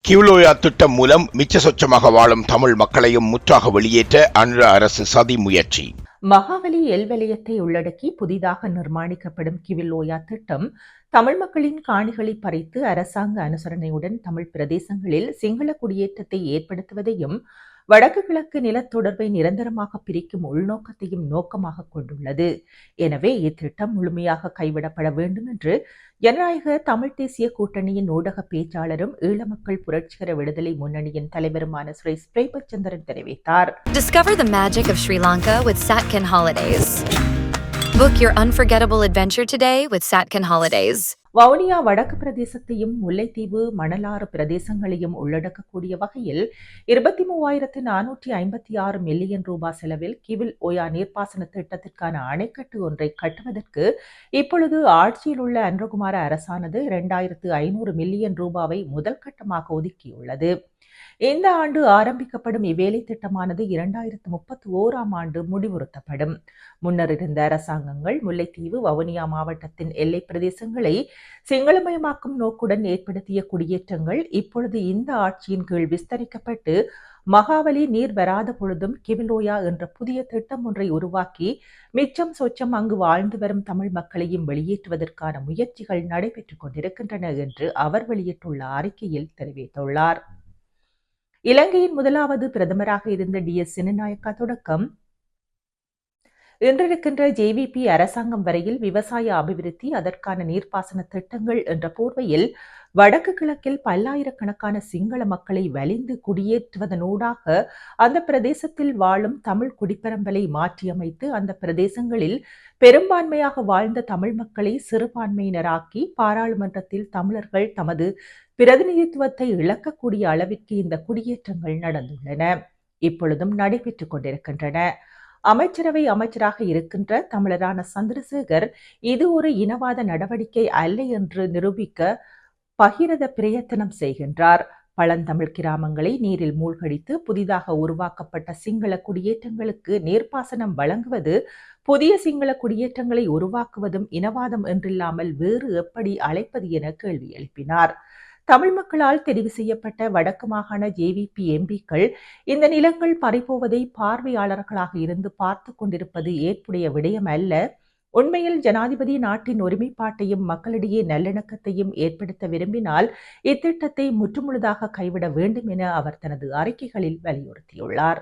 கிவ்லோயா திட்டம் மூலம் மிச்ச சொச்சமாக வாழும் தமிழ் மக்களையும் முற்றாக வெளியேற்ற அனுர அரசு சதி முயற்சி. மகாவலி எல்வலயத்தை உள்ளடக்கி புதிதாக நிர்மாணிக்கப்படும் கிவிலோயா திட்டம் தமிழ் மக்களின் காணிகளை பறித்து அரசாங்க அனுசரணையுடன் தமிழ் பிரதேசங்களில் சிங்கள குடியேற்றத்தை ஏற்படுத்துவதையும் வடக்கு கிழக்கு நிலத்தொடர்பை நிரந்தரமாக பிரிக்கும் உள்நோக்கத்தையும் நோக்கமாக கொண்டுள்ளது. எனவே இத்திட்டம் முழுமையாக கைவிடப்பட வேண்டும் என்று ஜனநாயக தமிழ் தேசிய கூட்டணியின் ஊடக பேச்சாளரும் ஈழமக்கள் புரட்சிகர விடுதலை முன்னணியின் தலைவருமான ஸ்ரீ பிரேமச்சந்திரன் தெரிவித்தார். Discover the magic of Sri Lanka with Satkin Holidays. Book your unforgettable adventure today with Satkin Holidays. Vavuniya வடக்கு பிரதேசத்தையும் முல்லைத்தீவு மணலாறு பிரதேசங்களையும் உள்ளடக்கக்கூடிய வகையில் 23,456 மில்லியன் ரூபாய் செலவில் கிவில் ஓயா நீர்ப்பாசன திட்டத்திற்கான அணைக்கட்டு ஒன்றை கட்டுவதற்கு இப்பொழுது ஆட்சியில் உள்ள அன்றகுமார அரசானது 2,500 மில்லியன் ரூபாவை முதல் கட்டமாக ஒதுக்கியுள்ளது. இந்த ஆண்டு ஆரம்பிக்கப்படும் இவ்வேலை திட்டமானது 2031 ஆண்டு முடிவுறுத்தப்படும். முன்னர் இருந்த அரசாங்கங்கள் முல்லைத்தீவு வவுனியா மாவட்டத்தின் எல்லை பிரதேசங்களை சிங்களமயமாக்கும் நோக்குடன் ஏற்படுத்திய குடியேற்றங்கள் இப்பொழுது இந்த ஆட்சியின் கீழ் விஸ்தரிக்கப்பட்டு மகாவலி நீர் வராத பொழுதும் கிவிலோயா என்ற புதிய திட்டம் ஒன்றை உருவாக்கி மிச்சம் சொச்சம் அங்கு வாழ்ந்து வரும் தமிழ் மக்களையும் வெளியேற்றுவதற்கான முயற்சிகள் நடைபெற்றுக் கொண்டிருக்கின்றன என்று அவர் வெளியிட்டுள்ள அறிக்கையில் தெரிவித்துள்ளார். இலங்கையின் முதலாவது பிரதமராக இருந்த DS சினநாயக்கா தொடக்கம் இன்றிருக்கின்ற JVP அரசாங்கம் வரையில் விவசாய அபிவிருத்தி, அதற்கான நீர்ப்பாசன திட்டங்கள் என்ற போர்வையில் வடக்கு கிழக்கில் பல்லாயிரக்கணக்கான சிங்கள மக்களை வலிந்து குடியேற்றுவதனூடாக அந்த பிரதேசத்தில் வாழும் தமிழ் குடிப்பரம்பலை மாற்றியமைத்து அந்த பிரதேசங்களில் பெரும்பான்மையாக வாழ்ந்த தமிழ் மக்களை சிறுபான்மையினராக்கி பாராளுமன்றத்தில் தமிழர்கள் தமது பிரதிநிதித்துவத்தை இழக்கக்கூடிய அளவிற்கு இந்த குடியேற்றங்கள் நடந்துள்ளன, இப்பொழுதும் நடைபெற்றுக் கொண்டிருக்கின்றன. அமைச்சரவை அமைச்சராக இருக்கின்ற தமிழரான சந்திரசேகர் இது ஒரு இனவாத நடவடிக்கை அல்ல என்று நிரூபிக்க பகிரத பிரயத்தனம் செய்கின்றார். பழந்தமிழ் கிராமங்களை நீரில் மூழ்கடித்து புதிதாக உருவாக்கப்பட்ட சிங்கள குடியேற்றங்களுக்கு நீர்ப்பாசனம் வழங்குவது புதிய சிங்கள குடியேற்றங்களை உருவாக்குவதும் இனவாதம் என்றில்லாமல் வேறு எப்படி அழைப்பது என கேள்வி எழுப்பினார். தமிழ் மக்களால் தெரிவு செய்யப்பட்ட வடக்கு மாகாண JVP MPக்கள் இந்த நிலங்கள் பறிபோவதை பார்வையாளர்களாக இருந்து பார்த்து கொண்டிருப்பது ஏற்புடைய விடயம் அல்ல. உண்மையில் ஜனாதிபதி நாட்டின் ஒருமைப்பாட்டையும் மக்களிடையே நல்லிணக்கத்தையும் ஏற்படுத்த விரும்பினால் இத்திட்டத்தை முற்றுமுழுதாக கைவிட வேண்டும் என அவர் தனது அறிக்கைகளில் வலியுறுத்தியுள்ளார்.